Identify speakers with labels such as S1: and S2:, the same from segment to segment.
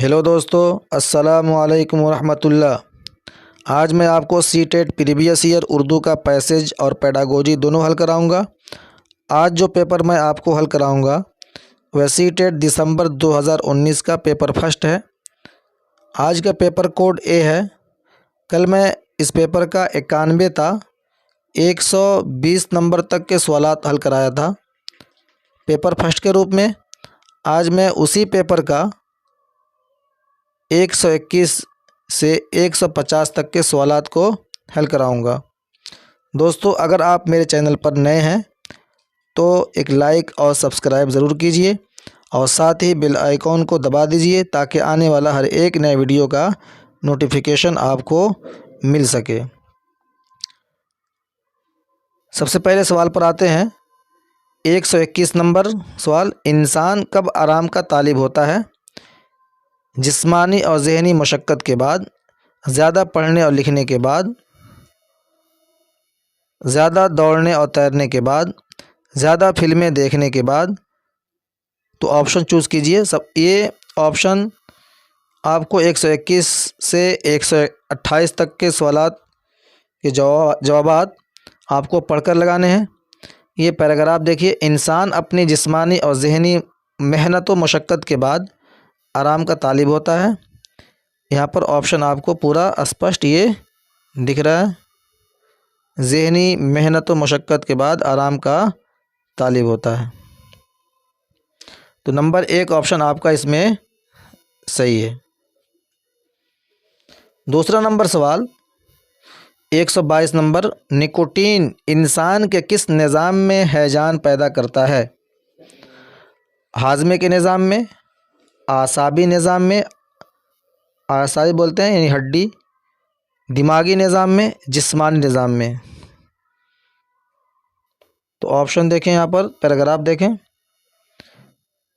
S1: Hello दोस्तों, अस्सलामु अलैकुम वरहमतुल्लाह। आज मैं आपको सीटेट प्रीवियस ईयर उर्दू का पैसेज और पेडागोजी दोनों हल कराऊंगा। आज जो पेपर मैं आपको हल कराऊंगा वह सीटेट दिसंबर 2019 का पेपर फर्स्ट है। आज का पेपर कोड ए है। कल मैं इस पेपर का 91 था, 120 नंबर तक के सवालात हल कराया था पेपर फर्स्ट के रूप में। आज मैं उसी पेपर का 121 से 150 तक के सवालात को हल कराऊंगा। दोस्तों, अगर आप मेरे चैनल पर नए हैं तो एक लाइक और सब्सक्राइब ज़रूर कीजिए और साथ ही बेल आइकॉन को दबा दीजिए ताकि आने वाला हर एक नए वीडियो का नोटिफिकेशन आपको मिल सके। सबसे पहले सवाल पर आते हैं। 121 नंबर सवाल, इंसान कब आराम का तालिब होता है? जिस्मानी और ज़हनी मशक्क़त के बाद, ज़्यादा पढ़ने और लिखने के बाद, ज़्यादा दौड़ने और तैरने के बाद, ज़्यादा फिल्में देखने के बाद। तो ऑप्शन चूज़ कीजिए। सब ये ऑप्शन आपको 121 से 128 तक के सवालात के जवाबात आपको पढ़कर लगाने हैं। ये पैराग्राफ देखिए। इंसान अपनी जिस्मानी और ज़हनी मेहनत व मशक्क़त के बाद आराम का तालिब होता है। यहाँ पर ऑप्शन आपको पूरा स्पष्ट ये दिख रहा है। ज़हनी मेहनत व मशक्क़त के बाद आराम का तालिब होता है। तो नंबर 1 ऑप्शन आपका इसमें सही है। दूसरा नंबर सवाल, 122 नंबर, निकोटीन इंसान के किस निज़ाम में हैजान पैदा करता है? हाजमे के निज़ाम में, आसाबी निज़ाम में, आसाबी बोलते हैं यानी हड्डी, दिमागी निज़ाम में, जिस्मानी निज़ाम में। तो ऑप्शन देखें, यहाँ पर पैराग्राफ देखें।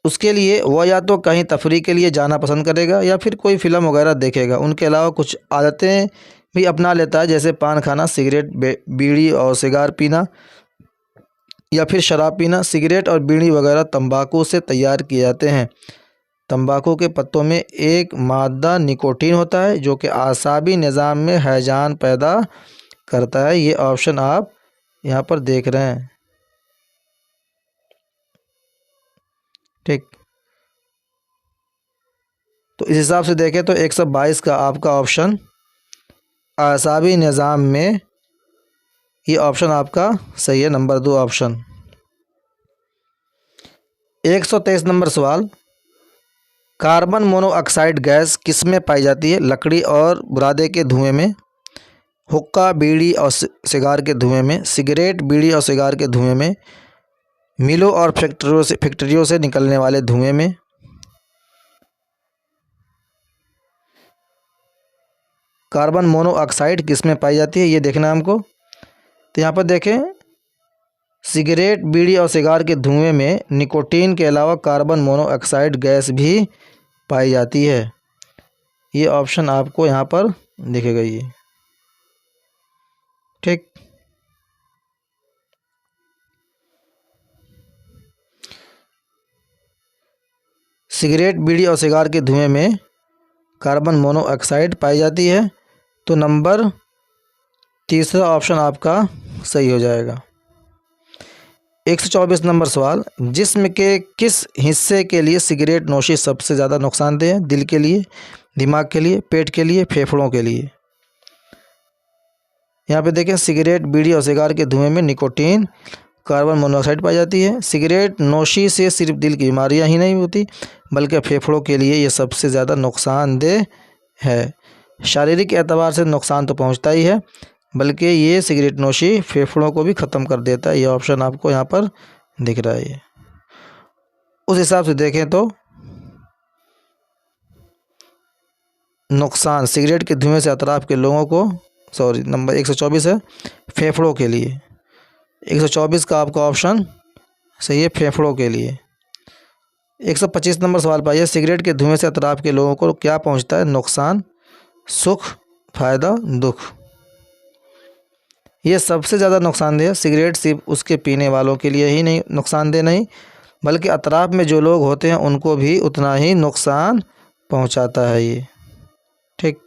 S1: उसके लिए वह या तो कहीं तफरीह के लिए जाना पसंद करेगा या फिर कोई फ़िल्म वगैरह देखेगा। उनके अलावा कुछ आदतें भी अपना लेता है, जैसे पान खाना, सिगरेट, बीड़ी और सिगार पीना या फिर शराब पीना। सिगरेट और बीड़ी वगैरह तंबाकू से तैयार किए जाते हैं। तंबाकू के पत्तों में एक मादा निकोटीन होता है जो कि आसाबी निज़ाम में हैजान पैदा करता है। ये ऑप्शन आप यहाँ पर देख रहे हैं, ठीक। तो इस हिसाब से देखें तो 122 का आपका ऑप्शन आसाबी निज़ाम में, ये ऑप्शन आपका सही है, नंबर 2 ऑप्शन। 123 नंबर सवाल, कार्बन मोनोऑक्साइड गैस किस में पाई जाती है? लकड़ी और बुरादे के धुएं में, हुक्का, बीड़ी और सिगार के धुएं में, सिगरेट, बीड़ी और सिगार के धुएं में, मिलों और फैक्ट्रियों से निकलने वाले धुएं में। कार्बन मोनोऑक्साइड किस में पाई जाती है ये देखना है हमको। तो यहाँ पर देखें, सिगरेट, बीड़ी और सिगार के धुएं में निकोटीन के अलावा कार्बन मोनोऑक्साइड गैस भी पाई जाती है। ये ऑप्शन आपको यहाँ पर दिखेगा, ये ठीक। सिगरेट, बीड़ी और सिगार के धुएं में कार्बन मोनोऑक्साइड पाई जाती है। तो नंबर 3 ऑप्शन आपका सही हो जाएगा। 124 नंबर सवाल, जिस्म के किस हिस्से के लिए सिगरेट नोशी सबसे ज़्यादा नुकसानदेह है? दिल के लिए, दिमाग के लिए, पेट के लिए, फेफड़ों के लिए। यहाँ पे देखें, सिगरेट, बीड़ी और सिगार के धुएं में निकोटीन, कार्बन मोनोऑक्साइड पाई जाती है। सिगरेट नोशी से सिर्फ दिल की बीमारियाँ ही नहीं होती बल्कि फेफड़ों के लिए ये सबसे ज़्यादा नुकसानदेह है। शारीरिक एतबार से नुकसान तो पहुँचता ही है बल्कि ये सिगरेट नोशी फेफड़ों को भी ख़त्म कर देता है। ये ऑप्शन आपको यहाँ पर दिख रहा है। उस हिसाब से देखें तो नुकसान सिगरेट के धुएं से अतराफ़ के लोगों को, सॉरी नंबर 124 है, फेफड़ों के लिए। 124 का आपका ऑप्शन सही है, फेफड़ों के लिए। 125 नंबर सवाल पाइए, सिगरेट के धुएं से अतराफ़ के लोगों को क्या पहुँचता है? नुकसान, सुख, फ़ायदा, दुख। ये सबसे ज़्यादा नुकसानदेह है। सिगरेट सिर्फ उसके पीने वालों के लिए ही नहीं नुकसानदेह नहीं बल्कि अतराफ़ में जो लोग होते हैं उनको भी उतना ही नुकसान पहुंचाता है ये। ठीक,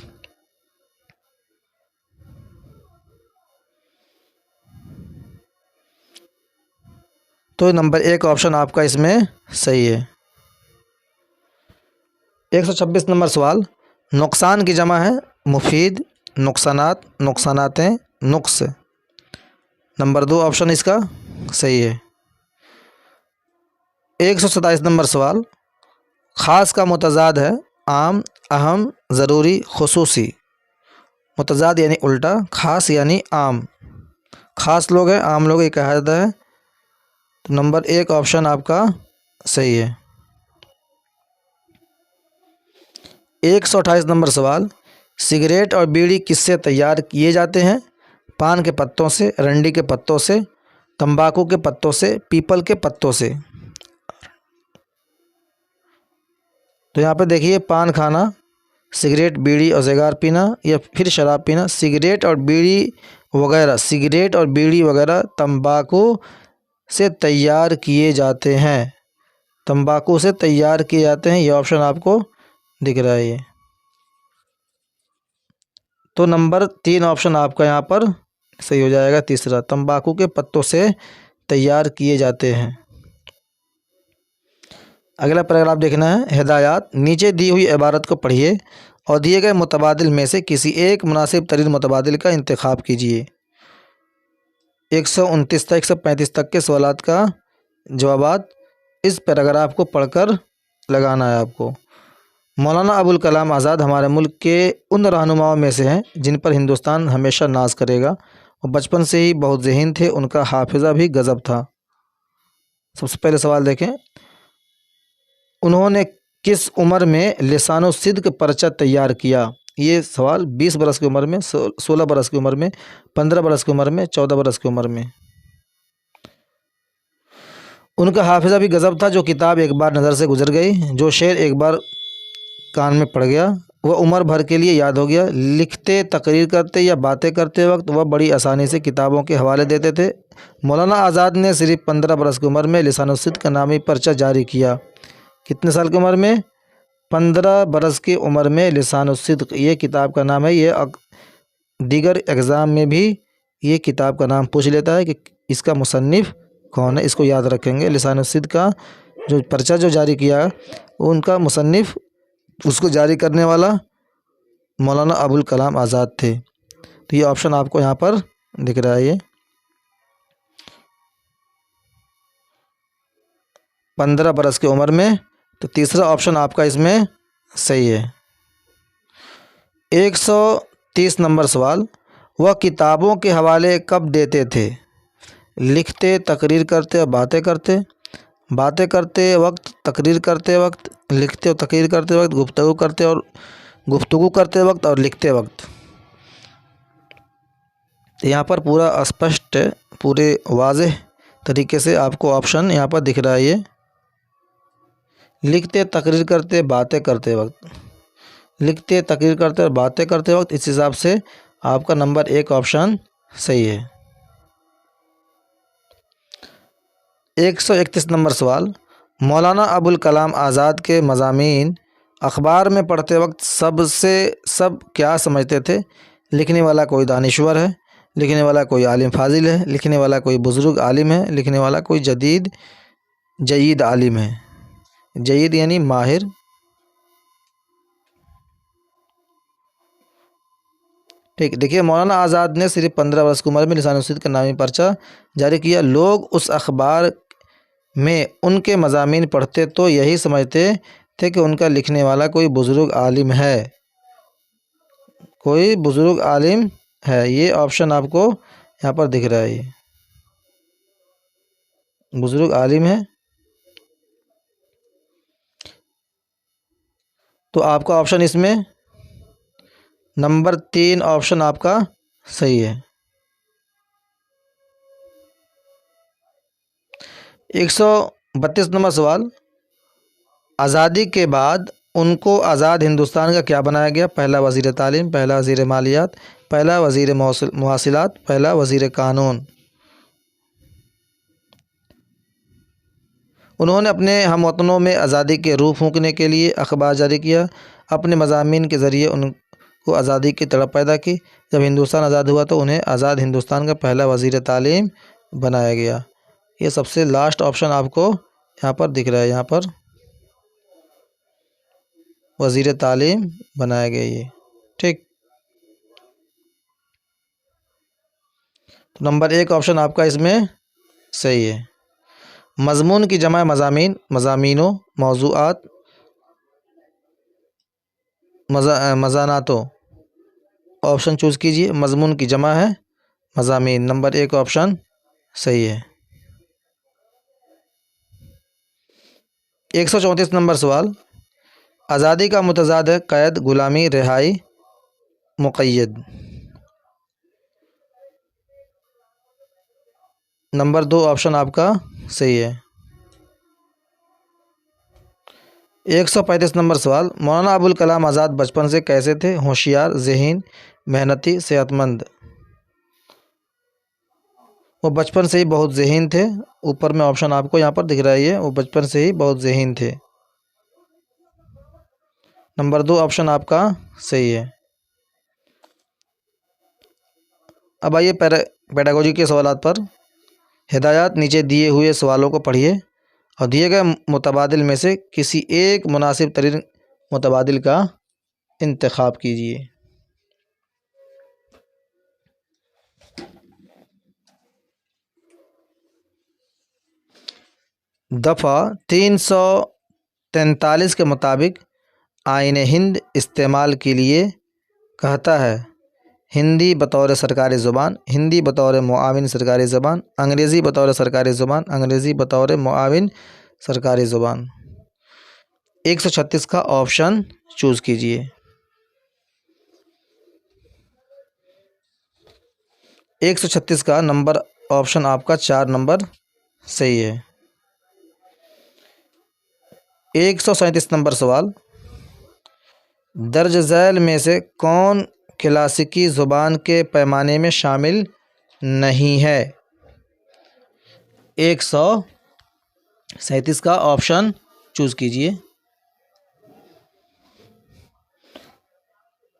S1: तो नंबर 1 ऑप्शन आपका इसमें सही है। 126 नंबर सवाल, नुकसान की जमा है मुफीद, नुकसानात, नुकसानातें, नुक्स। नंबर 2 ऑप्शन इसका सही है। 127 नंबर सवाल, ख़ास का मुतज़ाद है आम, अहम, ज़रूरी, खुसूसी। मुतज़ाद यानी उल्टा, ख़ास यानी आम। ख़ास लोग हैं, आम लोग, ये कहा जाता है। तो नंबर 1 ऑप्शन आपका सही है। 128 नंबर सवाल, सिगरेट और बीड़ी किससे तैयार किए जाते हैं? पान के पत्तों से, रंडी के पत्तों से, तंबाकू के पत्तों से, पीपल के पत्तों से। तो यहाँ पे देखिए, पान खाना, सिगरेट, बीड़ी और सिगार पीना या फिर शराब पीना, सिगरेट और बीड़ी वगैरह तंबाकू से तैयार किए जाते हैं। तंबाकू से तैयार किए जाते हैं, ये ऑप्शन आपको दिख रहा है ये। तो नंबर 3 ऑप्शन आपका यहाँ पर सही हो जाएगा, तीसरा, तंबाकू के पत्तों से तैयार किए जाते हैं। अगला पैराग्राफ देखना है, हिदायत। नीचे दी हुई इबारत को पढ़िए और दिए गए मुतबादिल में से किसी एक मुनासिब तरीन मुतबादिल का इंतखाब कीजिए। 129 से 135 तक के सवालात का जवाबात इस पैराग्राफ को पढ़कर लगाना है आपको। मौलाना अबुल कलाम आज़ाद हमारे मुल्क के उन रहनुमाओं में से हैं जिन पर हिंदुस्तान हमेशा नाज करेगा। वो बचपन से ही बहुत ज़हीन थे, उनका हाफिज़ा भी गज़ब था। सबसे पहले सवाल देखें, उन्होंने किस उम्र में लिसानो सिद्क पर्चा तैयार किया? ये सवाल 20 बरस की उम्र में, 16 बरस की उम्र में, 15 बरस की उम्र में, 14 बरस की उम्र में। उनका हाफिज़ा भी गज़ब था। जो किताब एक बार नज़र से गुजर गई, जो शेर एक बार कान में पड़ गया, वह उम्र भर के लिए याद हो गया। लिखते, तकरीर करते या बातें करते वक्त वह बड़ी आसानी से किताबों के हवाले देते थे। मौलाना आज़ाद ने सिर्फ 15 बरस की उम्र में लिसानो सिद्क का नामी पर्चा जारी किया। कितने साल की उम्र में? 15 बरस की उम्र में लिसानो सिद्क, ये किताब का नाम है। ये दीगर एग्ज़ाम में भी ये किताब का नाम पूछ लेता है कि इसका मुसन्निफ़ कौन है, इसको याद रखेंगे। लिसानो सिद्क का जो पर्चा जो जारी किया, उनका मुसन्निफ़, उसको जारी करने वाला मौलाना अबुल कलाम आज़ाद थे। तो ये ऑप्शन आपको यहाँ पर दिख रहा है, ये 15 बरस की उम्र में। तो तीसरा ऑप्शन आपका इसमें सही है। 130 नंबर सवाल, वह किताबों के हवाले कब देते थे? लिखते, तकरीर करते और बातें करते वक्त, तकरीर करते वक्त, लिखते और तकरीर करते वक्त, गुफ्तगू करते वक्त और लिखते वक्त। यहाँ पर पूरा स्पष्ट, पूरे वाज़ेह तरीके से आपको ऑप्शन यहाँ पर दिख रहा है, ये लिखते, तकरीर करते, बातें करते वक्त, लिखते, तकरीर करते और बातें करते वक्त। इस हिसाब से आपका नंबर 1 ऑप्शन सही है। 131 नंबर सवाल, मौलाना अबुल कलाम आज़ाद के मज़ामीन अखबार में पढ़ते वक्त सब क्या समझते थे? लिखने वाला कोई दानिश्वर है, लिखने वाला कोई आलिम फाजिल है, लिखने वाला कोई बुज़ुर्ग आलिम है, लिखने वाला कोई जयीद आलिम है। जयीद यानी माहिर। ठीक, देखिए, मौलाना आज़ाद ने सिर्फ 15 वर्ष की उम्र में लिसानो सिद्क का नामी पर्चा जारी किया। लोग उस अखबार में उनके मज़ामीन पढ़ते तो यही समझते थे कि उनका लिखने वाला कोई बुज़ुर्ग आलिम है, कोई बुज़ुर्ग आलिम है। ये ऑप्शन आपको यहाँ पर दिख रहा है, ये बुज़ुर्ग आलिम है। तो आपका ऑप्शन इसमें नंबर 3 ऑप्शन आपका सही है। 132 नंबर सवाल, आज़ादी के बाद उनको आज़ाद हिंदुस्तान का क्या बनाया गया? पहला वज़ीर तालीम, पहला वज़ीर मालियात, पहला वज़ीर मवासिलात, पहला वज़ीर कानून। उन्होंने अपने हमवतनों में आज़ादी के रूह फूंकने के लिए अखबार जारी किया। अपने मज़ामीन के ज़रिए उनको आज़ादी की तड़प पैदा की। जब हिंदुस्तान आज़ाद हुआ तो उन्हें आज़ाद हिंदुस्तान का पहला वज़ीर तालीम बनाया गया। ये सबसे लास्ट ऑप्शन आपको यहाँ पर दिख रहा है, यहाँ पर वज़ीर तालीम बनाया गया ये। ठीक, तो नंबर 1 ऑप्शन आपका इसमें सही है। मज़मून की जमा मज़ामीन, मज़ामीनों, मौज़ूआत, मज़ानातों। ऑप्शन चूज़ कीजिए। मज़मून की जमा है मज़ामीन, नंबर 1 ऑप्शन सही है। 134 नंबर सवाल, आज़ादी का मुतज़ाद है क़ैद, ग़ुलामी, रिहाई, मुक़य्यद। नंबर 2 ऑप्शन आपका सही है। 135 नंबर सवाल, मौलाना अबुल कलाम आज़ाद बचपन से कैसे थे? होशियार, ज़हीन, मेहनती, सेहतमंद। वो बचपन से ही बहुत ज़हीन थे। ऊपर में ऑप्शन आपको यहाँ पर दिख रहा है, ये वो बचपन से ही बहुत ज़हीन थे। नंबर 2 ऑप्शन आपका सही है। अब आइए पेडागोजी के सवालात पर। हिदायत, नीचे दिए हुए सवालों को पढ़िए और दिए गए मुतबादिल में से किसी एक मुनासिब तरीन मुतबादिल का इंतखाब कीजिए। दफ़ा 343 के मुताबिक आईन हिंद इस्तेमाल के लिए कहता है हिंदी बतौर सरकारी ज़ुबान, हिंदी बतौर मुआविन सरकारी ज़ुबान, अंग्रेज़ी बतौर सरकारी ज़ुबान, अंग्रेज़ी बतौर मुआविन सरकारी ज़ुबान। 136 का ऑप्शन चूज़ कीजिए। 136 का नंबर ऑप्शन आपका 4 नंबर सही है। 137 नंबर सवाल, दर्ज झैल में से कौन क्लासिकी ज़ुबान के पैमाने में शामिल नहीं है? 137 का ऑप्शन चूज़ कीजिए।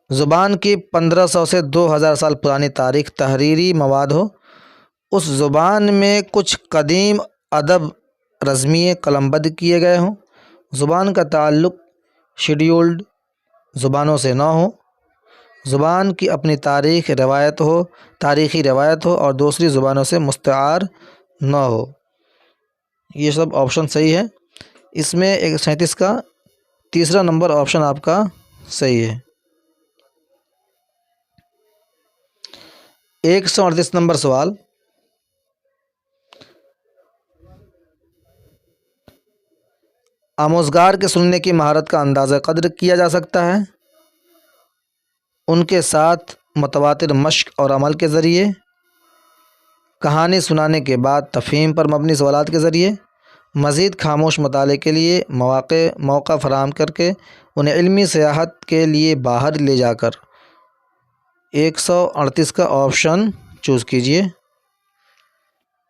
S1: ज़ुबान की 1500 से 2000 साल पुरानी तारीख़, तहरीरी मवाद हो, उस ज़ुबान में कुछ कदीम अदब रज़मिये कलमबद्ध किए गए हों, ज़ुबान का ताल्लुक़ शेड्यूल्ड ज़ुबानों से न हो, ज़ुबान की अपनी तारीख़ी रवायत हो और दूसरी ज़ुबानों से मुस्तआर न हो। ये सब ऑप्शन सही है। इसमें 137 का तीसरा नंबर ऑप्शन आपका सही है। 138 नंबर सवाल, आमोज़गार के सुनने की महारत का अंदाज़ा क़द्र किया जा सकता है उनके साथ मुतवातिर मश्क और अमल के ज़रिए, कहानी सुनाने के बाद तफ़हीम पर मबनी सवालात के ज़रिए, मज़ीद खामोश मुताले के लिए मौका फ़राहम करके उन्हें इल्मी सियाहत के लिए बाहर ले जाकर। 138 का ऑप्शन चूज़ कीजिए।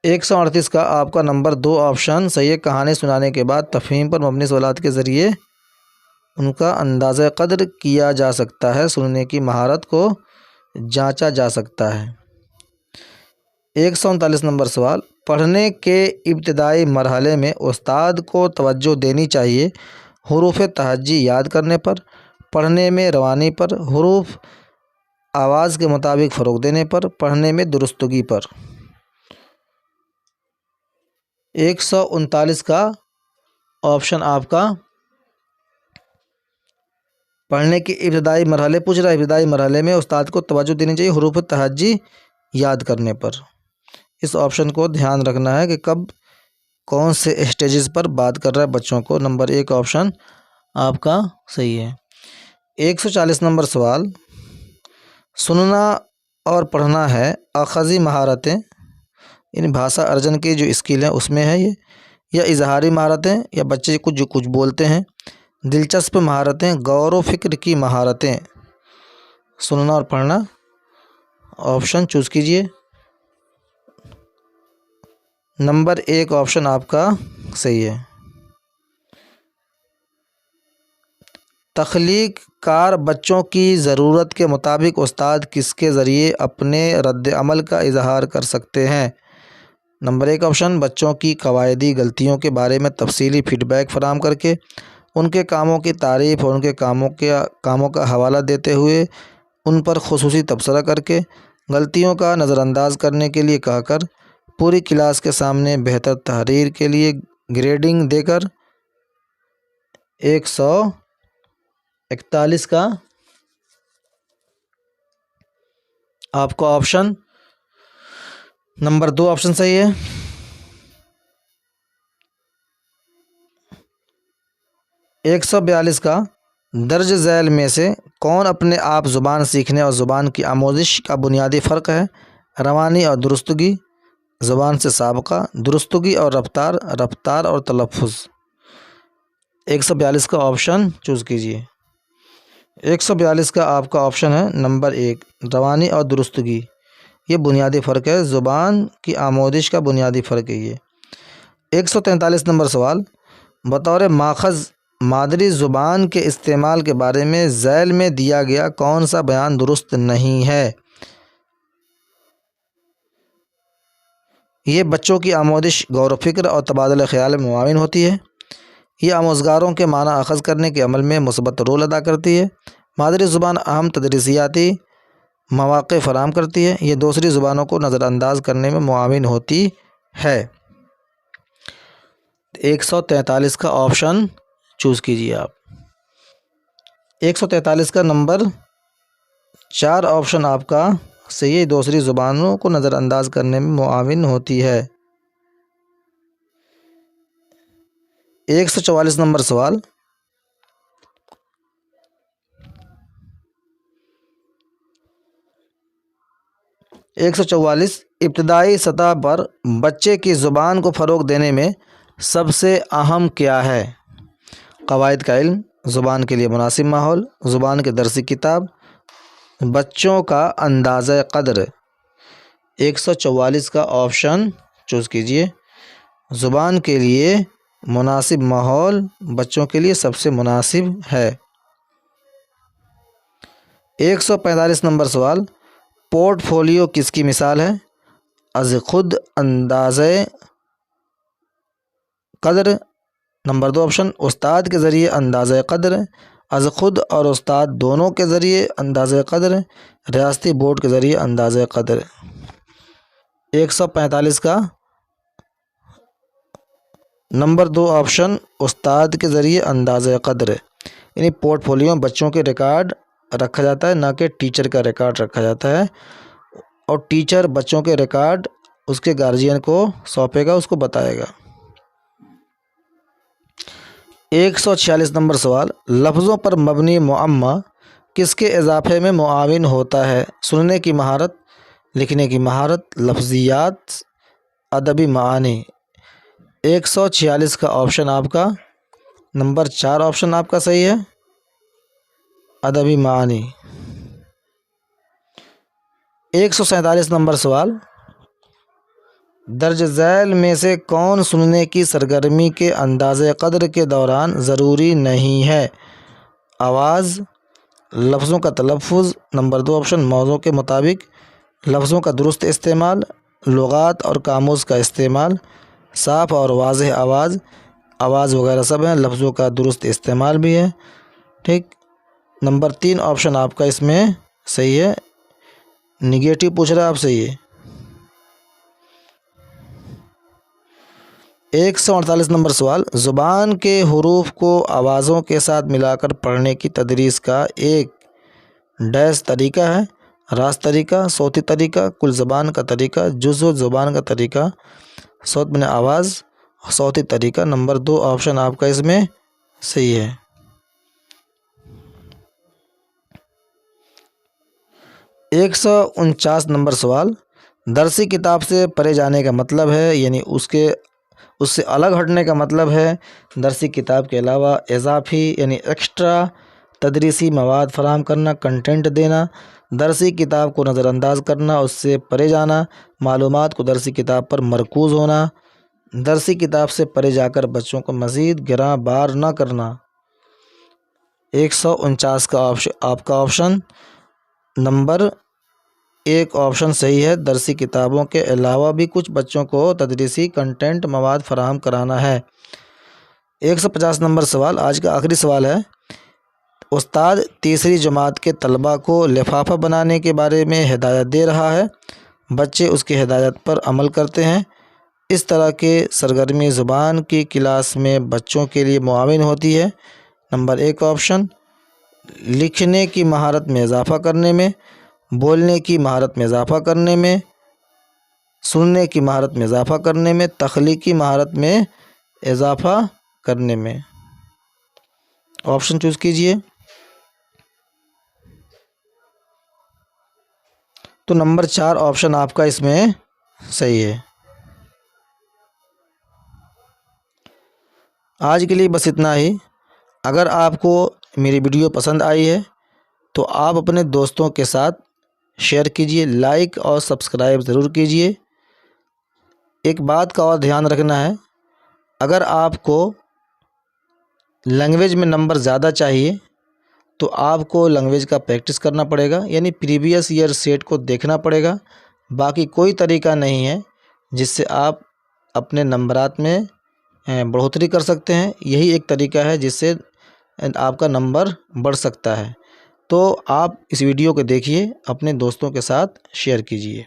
S1: 138 का आपका नंबर 2 ऑप्शन सही है। कहानी सुनाने के बाद तफ़हीम पर मबनी सवालात के ज़रिए उनका अंदाज़ा क़द्र किया जा सकता है, सुनने की महारत को जांचा जा सकता है। 139 नंबर सवाल, पढ़ने के इब्तिदाई मरहले में उस्ताद को तवज्जो देनी चाहिए हुरूफ़ तहज्जी याद करने पर, पढ़ने में रवानी पर, हुरूफ़ आवाज़ के मुताबिक फ़रोग़ देने पर, पढ़ने में दुरुस्तगी पर। 139 का ऑप्शन आपका पढ़ने के इब्तिदाई मरहले पूछ रहा है, इब्तिदाई मरहले में उस्ताद को तवज्जो देनी चाहिए हुरूफ़ तहज्जी याद करने पर। इस ऑप्शन को ध्यान रखना है कि कब कौन से स्टेजेस पर बात कर रहा है बच्चों को। नंबर 1 ऑप्शन आपका सही है। 140 नंबर सवाल, सुनना और पढ़ना है अख़ज़ी महारतें, इन भाषा अर्जन की जो स्किल है उसमें है ये, या इजहारी महारतें, या बच्चे कुछ बोलते हैं, दिलचस्प महारतें, गौर व फिक्र की महारतें। सुनना और पढ़ना, ऑप्शन चूज़ कीजिए। नंबर 1 ऑप्शन आपका सही है। तख्लीक कार बच्चों की ज़रूरत के मुताबिक उस्ताद किसके ज़रिए अपने रद्द अमल का इजहार कर सकते हैं? नंबर 1 ऑप्शन, बच्चों की कवायदी गलतियों के बारे में तफसीली फ़ीडबैक फराहम करके, उनके कामों की तारीफ़ और उनके कामों का हवाला देते हुए, उन पर खुसूसी तबसरा करके, गलतियों का नज़रअंदाज करने के लिए कहकर, पूरी क्लास के सामने बेहतर तहरीर के लिए ग्रेडिंग देकर। 141 का आपका ऑप्शन नंबर 2 ऑप्शन सही है। 142 का दर्ज झैल में से कौन अपने आप ज़ुबान सीखने और ज़ुबान की आमोजिश का बुनियादी फ़र्क है? रवानी और दुरुस्तगी, ज़ुबान से साबका, दुरुस्तगी और रफ्तार, रफ्तार और तलफ़्फ़ुज़। 142 का ऑप्शन चूज़ कीजिए। 142 का आपका ऑप्शन है नंबर 1, रवानी और दुरुस्तगी। ये बुनियादी फ़र्क है, ज़ुबान की आमोदिश का बुनियादी फ़र्क है ये। 143 नंबर सवाल, बतौर माखज़ मादरी ज़ुबान के इस्तेमाल के बारे में झैल में दिया गया कौन सा बयान दुरुस्त नहीं है? ये बच्चों की आमोदिश गौर फ़िक्र और तबादला ख़याल में मुआविन होती है। ये आमोज़गारों के माना अख़ज़ करने के अमल में मुस्बत रोल अदा करती है। मादरी ज़ुबान अहम तदरीसियाती मौक़े फ़राहम करती है। ये दूसरी ज़ुबानों को नज़रअंदाज करने में मुआविन होती है। 143 का ऑप्शन चूज़ कीजिए आप। 143 का नंबर 4 ऑप्शन आपका सही है, दूसरी ज़ुबानों को नज़रअंदाज करने में मुआविन होती है। 144 नंबर सवाल, एक सौ चौवालीस, इब्तदाई सतह पर बच्चे की ज़ुबान को फ़रोग़ देने में सबसे अहम क्या है? क़वाइद का इल्म, ज़ुबान के लिए मुनासिब माहौल, ज़ुबान की दरसी किताब, बच्चों का अंदाज़ा क़द्र। 144 का ऑप्शन चूज़ कीजिए। ज़ुबान के लिए मुनासिब माहौल बच्चों के लिए सबसे मुनासिब है। 145 नंबर सवाल, पोर्टफोलियो किसकी मिसाल है? अज़ खुद अंदाज़े क़द्र। नंबर 2 ऑप्शन, उस्ताद के ज़रिए अंदाज़े क़द्र, अज़ खुद और उस्ताद दोनों के ज़रिए अंदाज़े क़द्र, रियासती बोर्ड के ज़रिए अंदाज़े क़द्र। 145 का नंबर 2 ऑप्शन, उस्ताद के ज़रिए अंदाज़े क़द्र। यानी पोर्टफोलियो में बच्चों के रिकॉर्ड रखा जाता है, ना कि टीचर का रिकॉर्ड रखा जाता है, और टीचर बच्चों के रिकॉर्ड उसके गार्जियन को सौंपेगा, उसको बताएगा। 146 नंबर सवाल, लफ्ज़ों पर मबनी मुअम्मा किसके इजाफे में मुआविन होता है? सुनने की महारत, लिखने की महारत, लफ्ज़ियात, अदबी मानी। 146 का ऑप्शन आपका नंबर 4 ऑप्शन आपका सही है, अदबी मानी। 147 नंबर सवाल, दर्ज झैल में से कौन सुनने की सरगर्मी के अंदाज़े क़द्र के दौरान ज़रूरी नहीं है? आवाज़, लफ्ज़ों का तलफ़्फ़ुज़। नंबर 2 ऑप्शन, मौज़ू के मुताबिक, लफ्ज़ों का दुरुस्त इस्तेमाल, लुग़ात और कामूस का इस्तेमाल, साफ़ और वाज़ेह आवाज़, आवाज़ वगैरह सब हैं, लफ्ज़ों का दुरुस्त इस्तेमाल भी है। ठीक, नंबर 3 ऑप्शन आपका इसमें सही है, निगेटिव पूछ रहा है आपसे ये। 148 नंबर सवाल, ज़ुबान के हुरूफ को आवाज़ों के साथ मिलाकर पढ़ने की तदरीस का एक डैश तरीका है? रास्त तरीका, सौती तरीका, कुल ज़बान का तरीका, जुज़्व ज़ुबान का तरीका, सौत बिन आवाज़, सौती तरीका। नंबर 2 ऑप्शन आपका इसमें सही है। 149 नंबर सवाल, दरसी किताब से परे जाने का मतलब है, यानी उससे अलग हटने का मतलब है दरसी किताब के अलावा इजाफी यानी एक्स्ट्रा तदरीसी मवाद फराहम करना, कंटेंट देना, दरसी किताब को नज़रअंदाज करना, उससे परे जाना, मालूमात को दरसी किताब पर मरकूज़ होना, दरसी किताब से परे जाकर बच्चों को मज़ीद गिरां बार ना करना। 149 का ऑप्शन, आपका ऑप्शन नंबर 1 ऑप्शन सही है। दरसी किताबों के अलावा भी कुछ बच्चों को तदरीसी कंटेंट मवाद फराहम कराना है। 150 नंबर सवाल, आज का आखिरी सवाल है। उस्ताद तीसरी जमात के तलबा को लिफाफा बनाने के बारे में हिदायत दे रहा है। बच्चे उसकी हिदायत पर अमल करते हैं। इस तरह के सरगर्मी ज़ुबान की क्लास में बच्चों के लिए मुआविन होती है। नंबर 1 ऑप्शन लिखने की महारत में इजाफ़ा करने में, बोलने की महारत में इजाफ़ा करने में, सुनने की महारत में इजाफ़ा करने में, तख्लीकी महारत में इजाफ़ा करने में। ऑप्शन चूज़ कीजिए। तो नंबर 4 ऑप्शन आपका इसमें सही है। आज के लिए बस इतना ही। अगर आपको मेरी वीडियो पसंद आई है तो आप अपने दोस्तों के साथ शेयर कीजिए, लाइक और सब्सक्राइब ज़रूर कीजिए। एक बात का और ध्यान रखना है, अगर आपको लैंग्वेज में नंबर ज़्यादा चाहिए तो आपको लैंग्वेज का प्रैक्टिस करना पड़ेगा, यानी प्रीवियस ईयर सेट को देखना पड़ेगा। बाकी कोई तरीका नहीं है जिससे आप अपने नंबरात में बढ़ोतरी कर सकते हैं। यही एक तरीका है जिससे आपका नंबर बढ़ सकता है। तो आप इस वीडियो को देखिए, अपने दोस्तों के साथ शेयर कीजिए।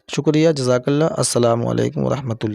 S1: शुक्रिया, जज़ाकल्लाह। अस्सलामु अलैकुम व रहमतुल्लाह।